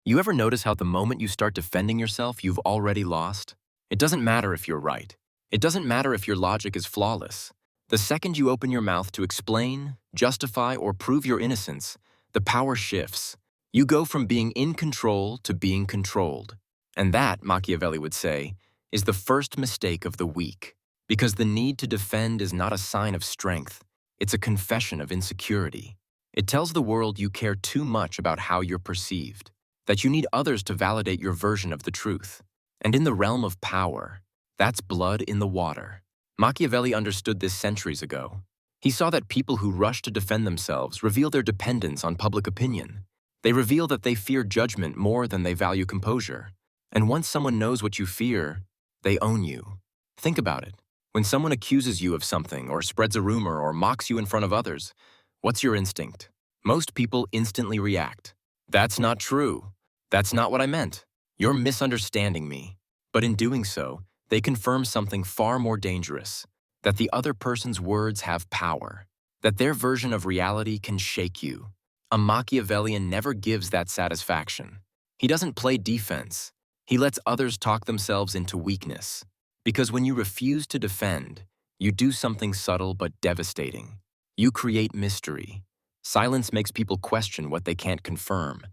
You ever notice how the moment you start defending yourself, you've already lost? It doesn't matter if you're right. It doesn't matter if your logic is flawless. The second you open your mouth to explain, justify, or prove your innocence, the power shifts. You go from being in control to being controlled. And that, Machiavelli would say, is the first mistake of the weak. Because the need to defend is not a sign of strength. It's a confession of insecurity. It tells the world you care too much about how you're perceived, that you need others to validate your version of the truth. And in the realm of power, that's blood in the water. Machiavelli understood this centuries ago. He saw that people who rush to defend themselves reveal their dependence on public opinion. They reveal that they fear judgment more than they value composure. And once someone knows what you fear, they own you. Think about it. When someone accuses you of something or spreads a rumor or mocks you in front of others, what's your instinct? Most people instantly react. That's not true. That's not what I meant. You're misunderstanding me. But in doing so, they confirm something far more dangerous, that the other person's words have power, that their version of reality can shake you. A Machiavellian never gives that satisfaction. He doesn't play defense. He lets others talk themselves into weakness. Because when you refuse to defend, you do something subtle but devastating. You create mystery. Silence makes people question what they can't confirm,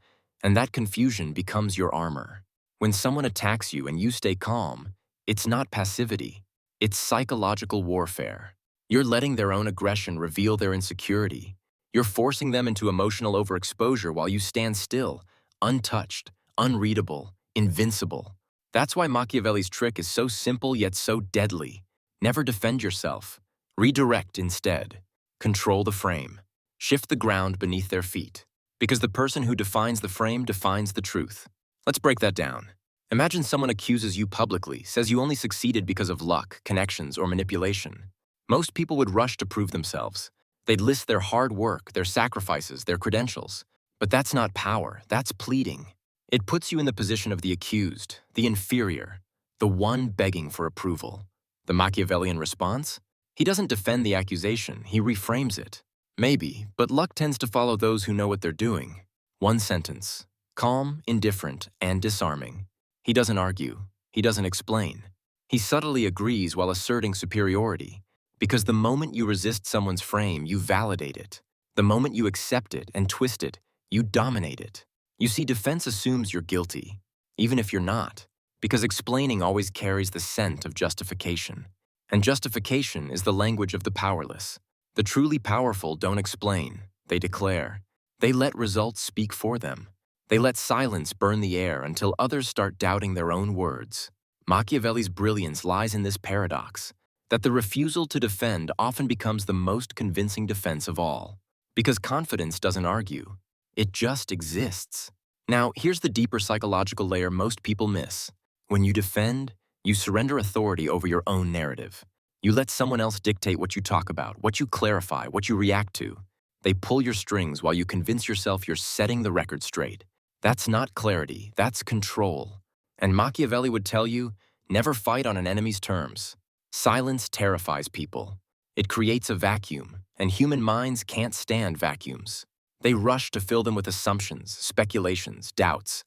and that confusion becomes your armor. When someone attacks you and you stay calm, it's not passivity. It's psychological warfare. You're letting their own aggression reveal their insecurity. You're forcing them into emotional overexposure while you stand still, untouched, unreadable, invincible. That's why Machiavelli's trick is so simple yet so deadly. Never defend yourself. Redirect instead. Control the frame. Shift the ground beneath their feet. Because the person who defines the frame defines the truth. Let's break that down. Imagine someone accuses you publicly, says you only succeeded because of luck, connections, or manipulation. Most people would rush to prove themselves. They'd list their hard work, their sacrifices, their credentials. But that's not power, that's pleading. It puts you in the position of the accused, the inferior, the one begging for approval. The Machiavellian response? He doesn't defend the accusation, he reframes it. Maybe, but luck tends to follow those who know what they're doing. One sentence. Calm, indifferent, and disarming. He doesn't argue. He doesn't explain. He subtly agrees while asserting superiority. Because the moment you resist someone's frame, you validate it. The moment you accept it and twist it, you dominate it. You see, defense assumes you're guilty, even if you're not, because explaining always carries the scent of justification. And justification is the language of the powerless. The truly powerful don't explain, they declare. They let results speak for them. They let silence burn the air until others start doubting their own words. Machiavelli's brilliance lies in this paradox, that the refusal to defend often becomes the most convincing defense of all. Because confidence doesn't argue. It just exists. Now, here's the deeper psychological layer most people miss. When you defend, you surrender authority over your own narrative. You let someone else dictate what you talk about, what you clarify, what you react to. They pull your strings while you convince yourself you're setting the record straight. That's not clarity, that's control. And Machiavelli would tell you, never fight on an enemy's terms. Silence terrifies people. It creates a vacuum, and human minds can't stand vacuums. They rush to fill them with assumptions, speculations, doubts.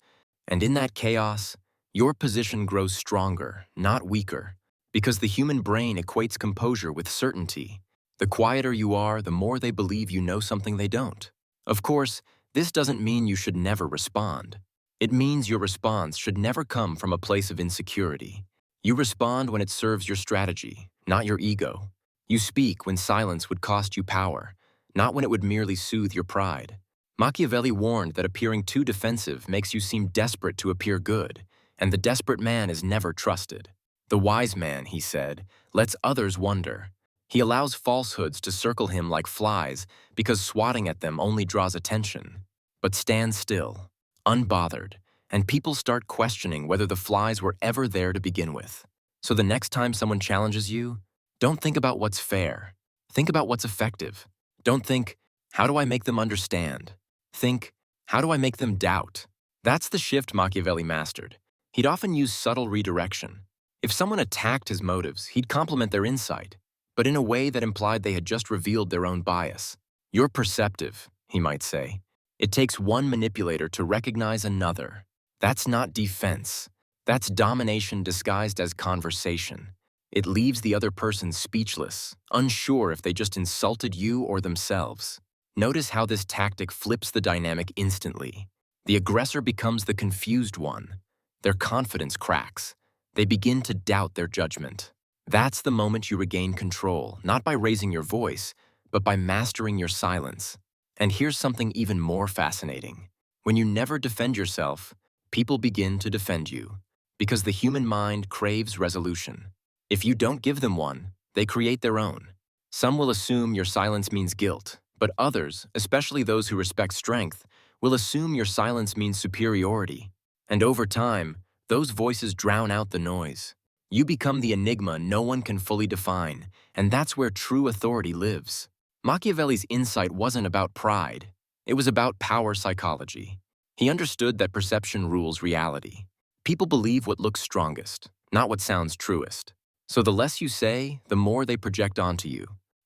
And in that chaos, your position grows stronger, not weaker, because the human brain equates composure with certainty. The quieter you are, the more they believe you know something they don't. Of course, this doesn't mean you should never respond. It means your response should never come from a place of insecurity. You respond when it serves your strategy, not your ego. You speak when silence would cost you power, not when it would merely soothe your pride. Machiavelli warned that appearing too defensive makes you seem desperate to appear good, and the desperate man is never trusted. The wise man, he said, lets others wonder. He allows falsehoods to circle him like flies because swatting at them only draws attention. But stand still, unbothered, and people start questioning whether the flies were ever there to begin with. So the next time someone challenges you, don't think about what's fair. Think about what's effective. Don't think, how do I make them understand? Think, how do I make them doubt? That's the shift Machiavelli mastered. He'd often use subtle redirection. If someone attacked his motives, he'd compliment their insight, but in a way that implied they had just revealed their own bias. You're perceptive, he might say. It takes one manipulator to recognize another. That's not defense. That's domination disguised as conversation. It leaves the other person speechless, unsure if they just insulted you or themselves. Notice how this tactic flips the dynamic instantly. The aggressor becomes the confused one. Their confidence cracks. They begin to doubt their judgment. That's the moment you regain control, not by raising your voice, but by mastering your silence. And here's something even more fascinating. When you never defend yourself, people begin to defend you, because the human mind craves resolution. If you don't give them one, they create their own. Some will assume your silence means guilt, but others, especially those who respect strength, will assume your silence means superiority. And over time, those voices drown out the noise. You become the enigma no one can fully define, and that's where true authority lives. Machiavelli's insight wasn't about pride. It was about power psychology. He understood that perception rules reality. People believe what looks strongest, not what sounds truest. So the less you say, the more they project onto you.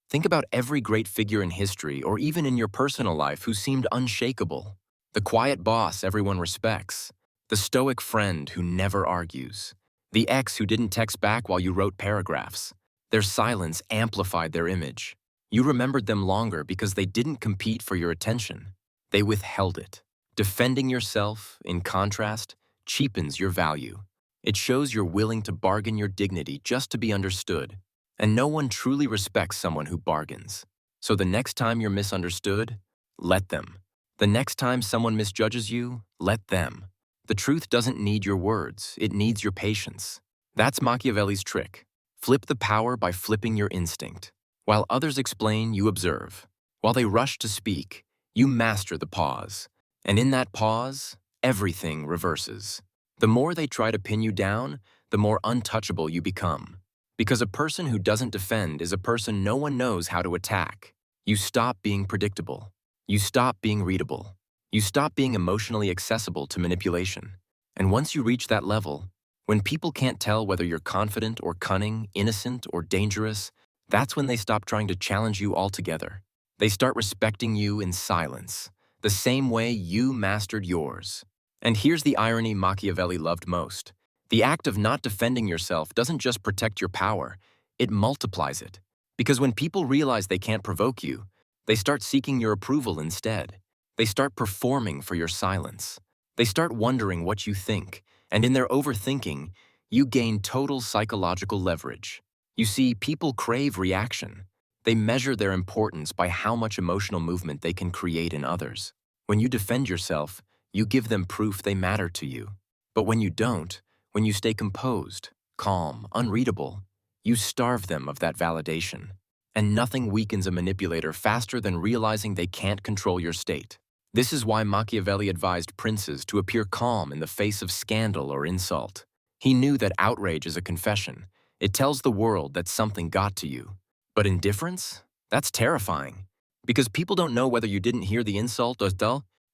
Think about every great figure in history or even in your personal life who seemed unshakable. The quiet boss everyone respects. The stoic friend who never argues. The ex who didn't text back while you wrote paragraphs. Their silence amplified their image. You remembered them longer because they didn't compete for your attention. They withheld it. Defending yourself, in contrast, cheapens your value. It shows you're willing to bargain your dignity just to be understood. And no one truly respects someone who bargains. So the next time you're misunderstood, let them. The next time someone misjudges you, let them. The truth doesn't need your words, it needs your patience. That's Machiavelli's trick. Flip the power by flipping your instinct. While others explain, you observe. While they rush to speak, you master the pause. And in that pause, everything reverses. The more they try to pin you down, the more untouchable you become. Because a person who doesn't defend is a person no one knows how to attack. You stop being predictable. You stop being readable. You stop being emotionally accessible to manipulation. And once you reach that level, when people can't tell whether you're confident or cunning, innocent or dangerous, that's when they stop trying to challenge you altogether. They start respecting you in silence, the same way you mastered yours. And here's the irony Machiavelli loved most. The act of not defending yourself doesn't just protect your power, it multiplies it. Because when people realize they can't provoke you, they start seeking your approval instead. They start performing for your silence. They start wondering what you think, and in their overthinking, you gain total psychological leverage. You see, people crave reaction. They measure their importance by how much emotional movement they can create in others. When you defend yourself, you give them proof they matter to you. But when you don't, when you stay composed, calm, unreadable, you starve them of that validation. And nothing weakens a manipulator faster than realizing they can't control your state. This is why Machiavelli advised princes to appear calm in the face of scandal or insult. He knew that outrage is a confession. It tells the world that something got to you. But indifference? That's terrifying. Because people don't know whether you didn't hear the insult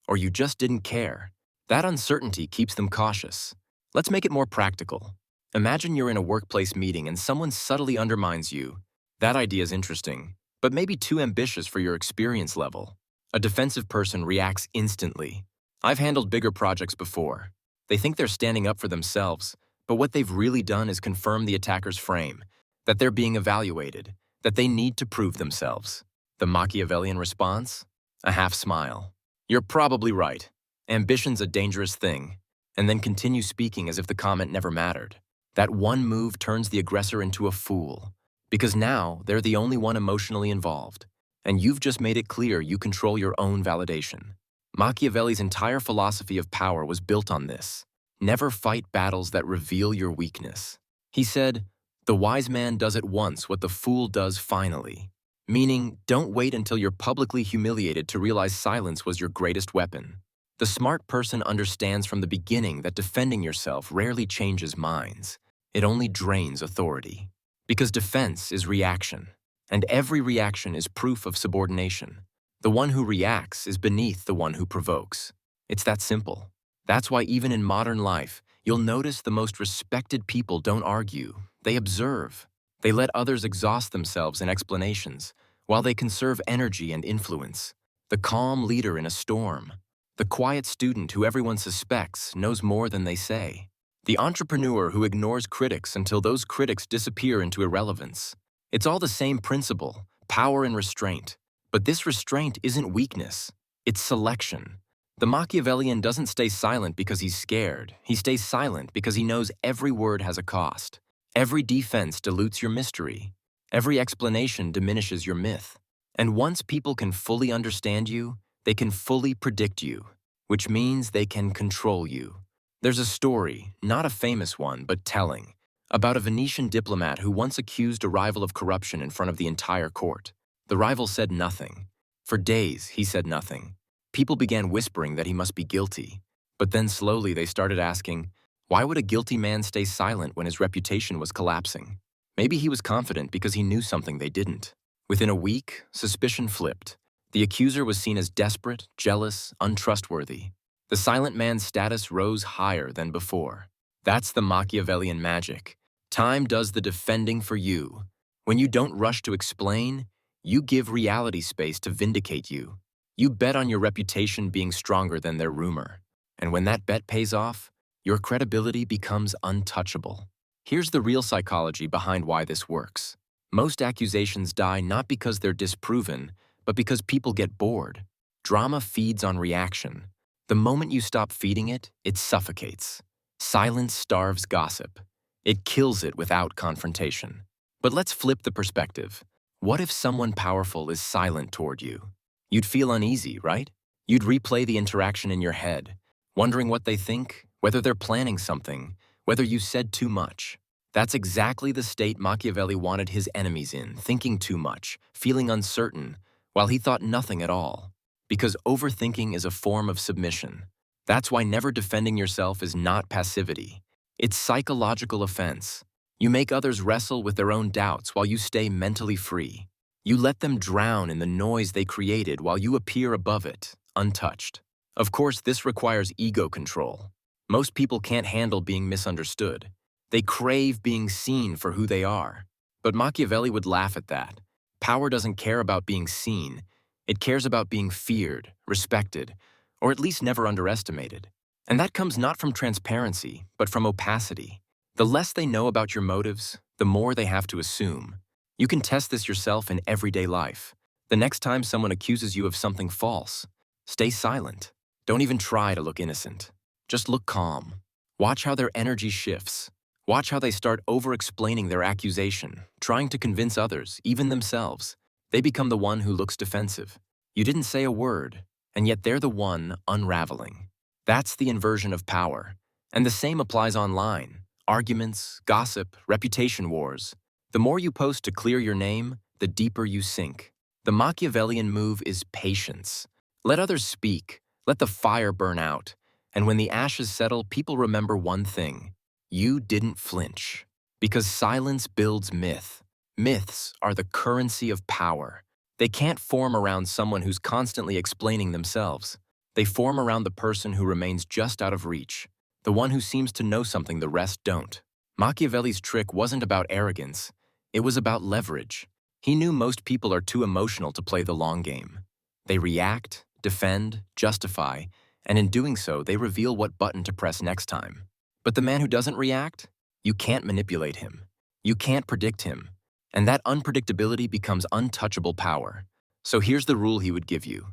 or you just didn't care. That uncertainty keeps them cautious. Let's make it more practical. Imagine you're in a workplace meeting and someone subtly undermines you. That idea is interesting, but maybe too ambitious for your experience level. A defensive person reacts instantly. I've handled bigger projects before. They think they're standing up for themselves, but what they've really done is confirm the attacker's frame, that they're being evaluated, that they need to prove themselves. The Machiavellian response? A half smile. You're probably right. Ambition's a dangerous thing. And then continue speaking as if the comment never mattered. That one move turns the aggressor into a fool. Because now they're the only one emotionally involved. And you've just made it clear you control your own validation. Machiavelli's entire philosophy of power was built on this. Never fight battles that reveal your weakness. He said, "The wise man does at once what the fool does finally." Meaning, don't wait until you're publicly humiliated to realize silence was your greatest weapon. The smart person understands from the beginning that defending yourself rarely changes minds. It only drains authority. Because defense is reaction. And every reaction is proof of subordination. The one who reacts is beneath the one who provokes. It's that simple. That's why even in modern life, you'll notice the most respected people don't argue. They observe. They let others exhaust themselves in explanations, while they conserve energy and influence. The calm leader in a storm. The quiet student who everyone suspects knows more than they say. The entrepreneur who ignores critics until those critics disappear into irrelevance. It's all the same principle, power and restraint. But this restraint isn't weakness, it's selection. The Machiavellian doesn't stay silent because he's scared. He stays silent because he knows every word has a cost. Every defense dilutes your mystery. Every explanation diminishes your myth. And once people can fully understand you, they can fully predict you, which means they can control you. There's a story, not a famous one, but telling, about a Venetian diplomat who once accused a rival of corruption in front of the entire court. The rival said nothing. For days, he said nothing. People began whispering that he must be guilty. But then slowly they started asking, why would a guilty man stay silent when his reputation was collapsing? Maybe he was confident because he knew something they didn't. Within a week, suspicion flipped. The accuser was seen as desperate, jealous, untrustworthy. The silent man's status rose higher than before. That's the Machiavellian magic. Time does the defending for you. When you don't rush to explain, you give reality space to vindicate you. You bet on your reputation being stronger than their rumor. And when that bet pays off, your credibility becomes untouchable. Here's the real psychology behind why this works. Most accusations die not because they're disproven, but because people get bored. Drama feeds on reaction. The moment you stop feeding it, it suffocates. Silence starves gossip. It kills it without confrontation. But let's flip the perspective. What if someone powerful is silent toward you? You'd feel uneasy, right? You'd replay the interaction in your head, wondering what they think, whether they're planning something, whether you said too much. That's exactly the state Machiavelli wanted his enemies in, thinking too much, feeling uncertain, while he thought nothing at all. Because overthinking is a form of submission. That's why never defending yourself is not passivity. It's psychological offense. You make others wrestle with their own doubts while you stay mentally free. You let them drown in the noise they created while you appear above it, untouched. Of course, this requires ego control. Most people can't handle being misunderstood. They crave being seen for who they are. But Machiavelli would laugh at that. Power doesn't care about being seen. It cares about being feared, respected, or at least never underestimated. And that comes not from transparency, but from opacity. The less they know about your motives, the more they have to assume. You can test this yourself in everyday life. The next time someone accuses you of something false, stay silent. Don't even try to look innocent. Just look calm. Watch how their energy shifts. Watch how they start over-explaining their accusation, trying to convince others, even themselves. They become the one who looks defensive. You didn't say a word, and yet they're the one unraveling. That's the inversion of power. And the same applies online. Arguments, gossip, reputation wars. The more you post to clear your name, the deeper you sink. The Machiavellian move is patience. Let others speak. Let the fire burn out. And when the ashes settle, people remember one thing. You didn't flinch. Because silence builds myth. Myths are the currency of power. They can't form around someone who's constantly explaining themselves. They form around the person who remains just out of reach, the one who seems to know something the rest don't. Machiavelli's trick wasn't about arrogance. It was about leverage. He knew most people are too emotional to play the long game. They react, defend, justify, and in doing so, they reveal what button to press next time. But the man who doesn't react, you can't manipulate him. You can't predict him. And that unpredictability becomes untouchable power. So here's the rule he would give you.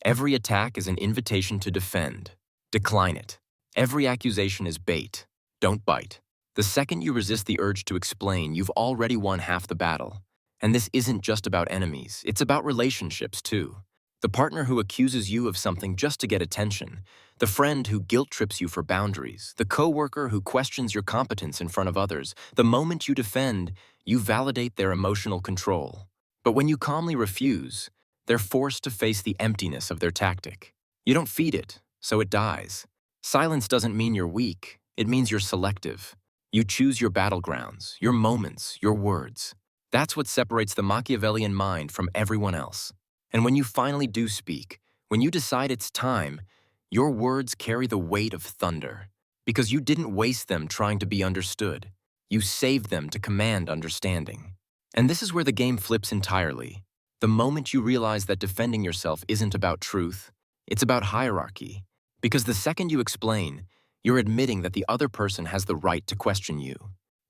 Every attack is an invitation to defend. Decline it. Every accusation is bait. Don't bite. The second you resist the urge to explain, you've already won half the battle. And this isn't just about enemies, it's about relationships too. The partner who accuses you of something just to get attention, the friend who guilt trips you for boundaries, the coworker who questions your competence in front of others. The moment you defend, you validate their emotional control. But when you calmly refuse, they're forced to face the emptiness of their tactic. You don't feed it, so it dies. Silence doesn't mean you're weak, it means you're selective. You choose your battlegrounds, your moments, your words. That's what separates the Machiavellian mind from everyone else. And when you finally do speak, when you decide it's time, your words carry the weight of thunder. Because you didn't waste them trying to be understood. You saved them to command understanding. And this is where the game flips entirely. The moment you realize that defending yourself isn't about truth, it's about hierarchy. Because the second you explain, you're admitting that the other person has the right to question you.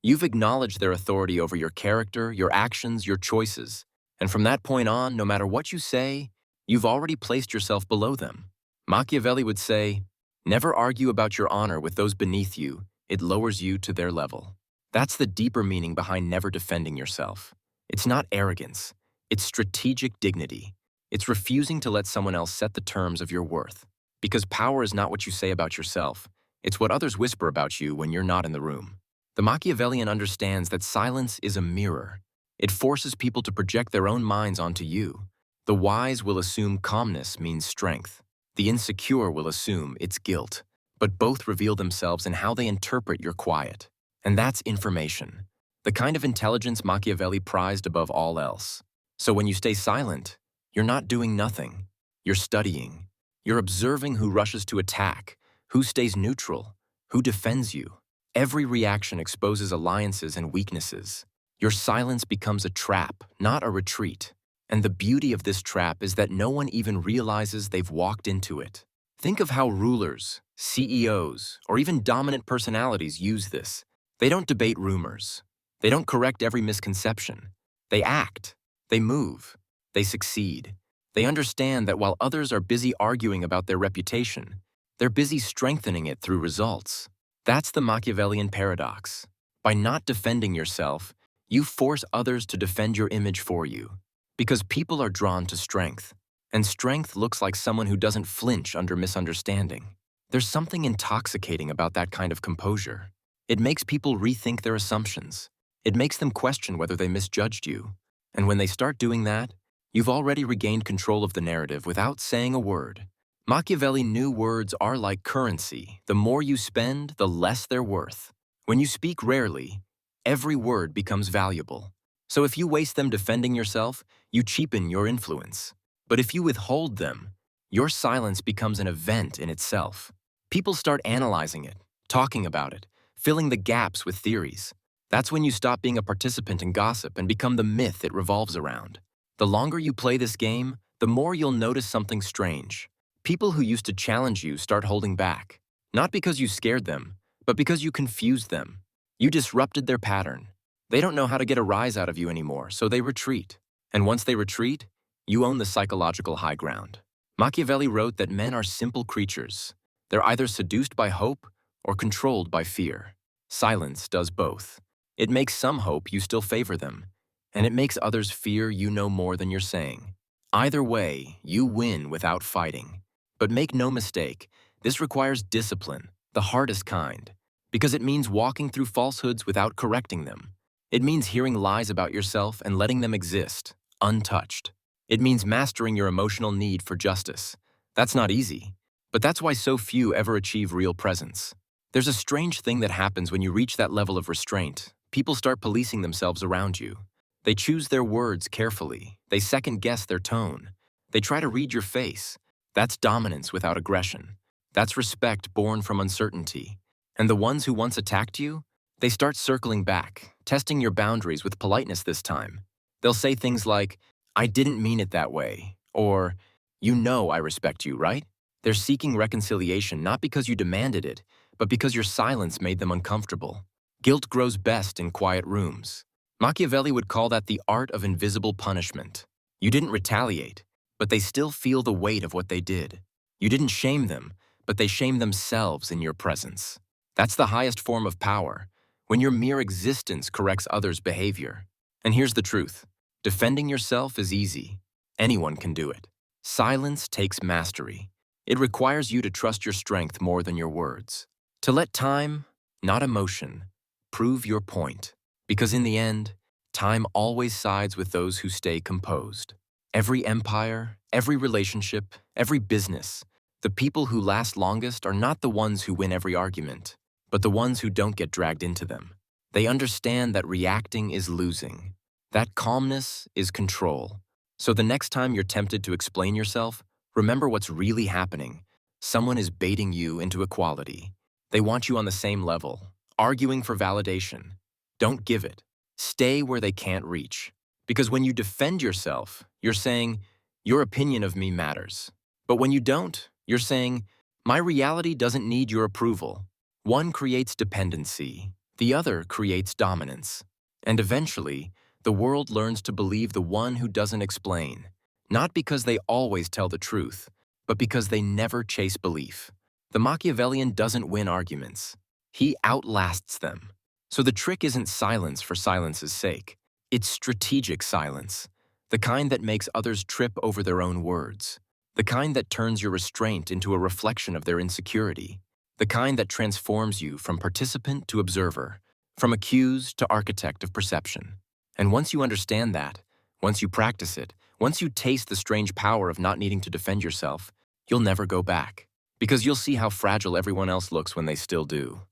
You've acknowledged their authority over your character, your actions, your choices. And from that point on, no matter what you say, you've already placed yourself below them. Machiavelli would say, "Never argue about your honor with those beneath you. It lowers you to their level." That's the deeper meaning behind never defending yourself. It's not arrogance. It's strategic dignity. It's refusing to let someone else set the terms of your worth. Because power is not what you say about yourself. It's what others whisper about you when you're not in the room. The Machiavellian understands that silence is a mirror. It forces people to project their own minds onto you. The wise will assume calmness means strength. The insecure will assume it's guilt. But both reveal themselves in how they interpret your quiet. And that's information. The kind of intelligence Machiavelli prized above all else. So when you stay silent, you're not doing nothing. You're studying. You're observing who rushes to attack, who stays neutral, who defends you. Every reaction exposes alliances and weaknesses. Your silence becomes a trap, not a retreat. And the beauty of this trap is that no one even realizes they've walked into it. Think of how rulers, CEOs, or even dominant personalities use this. They don't debate rumors. They don't correct every misconception. They act. They move. They succeed. They understand that while others are busy arguing about their reputation, they're busy strengthening it through results. That's the Machiavellian paradox. By not defending yourself, you force others to defend your image for you. Because people are drawn to strength. And strength looks like someone who doesn't flinch under misunderstanding. There's something intoxicating about that kind of composure. It makes people rethink their assumptions. It makes them question whether they misjudged you. And when they start doing that, you've already regained control of the narrative without saying a word. Machiavelli knew words are like currency. The more you spend, the less they're worth. When you speak rarely, every word becomes valuable. So if you waste them defending yourself, you cheapen your influence. But if you withhold them, your silence becomes an event in itself. People start analyzing it, talking about it, filling the gaps with theories. That's when you stop being a participant in gossip and become the myth it revolves around. The longer you play this game, the more you'll notice something strange. People who used to challenge you start holding back. Not because you scared them, but because you confused them. You disrupted their pattern. They don't know how to get a rise out of you anymore, so they retreat. And once they retreat, you own the psychological high ground. Machiavelli wrote that men are simple creatures. They're either seduced by hope or controlled by fear. Silence does both. It makes some hope you still favor them, and it makes others fear you know more than you're saying. Either way, you win without fighting. But make no mistake, this requires discipline, the hardest kind, because it means walking through falsehoods without correcting them. It means hearing lies about yourself and letting them exist, untouched. It means mastering your emotional need for justice. That's not easy, but that's why so few ever achieve real presence. There's a strange thing that happens when you reach that level of restraint. People start policing themselves around you. They choose their words carefully. They second-guess their tone. They try to read your face. That's dominance without aggression. That's respect born from uncertainty. And the ones who once attacked you, they start circling back, testing your boundaries with politeness this time. They'll say things like, "I didn't mean it that way," or, "You know I respect you, right?" They're seeking reconciliation not because you demanded it, but because your silence made them uncomfortable. Guilt grows best in quiet rooms. Machiavelli would call that the art of invisible punishment. You didn't retaliate, but they still feel the weight of what they did. You didn't shame them, but they shame themselves in your presence. That's the highest form of power, when your mere existence corrects others' behavior. And here's the truth. Defending yourself is easy. Anyone can do it. Silence takes mastery. It requires you to trust your strength more than your words. To let time, not emotion, prove your point. Because in the end, time always sides with those who stay composed. Every empire, every relationship, every business, the people who last longest are not the ones who win every argument, but the ones who don't get dragged into them. They understand that reacting is losing. That calmness is control. So the next time you're tempted to explain yourself, remember what's really happening. Someone is baiting you into equality. They want you on the same level, arguing for validation. Don't give it. Stay where they can't reach. Because when you defend yourself, you're saying, "Your opinion of me matters." But when you don't, you're saying, My reality doesn't need your approval. One creates dependency, the other creates dominance. And eventually, the world learns to believe the one who doesn't explain, not because they always tell the truth, but because they never chase belief. The Machiavellian doesn't win arguments. He outlasts them. So the trick isn't silence for silence's sake. It's strategic silence, the kind that makes others trip over their own words, the kind that turns your restraint into a reflection of their insecurity, the kind that transforms you from participant to observer, from accused to architect of perception. And once you understand that, once you practice it, once you taste the strange power of not needing to defend yourself, you'll never go back, because you'll see how fragile everyone else looks when they still do.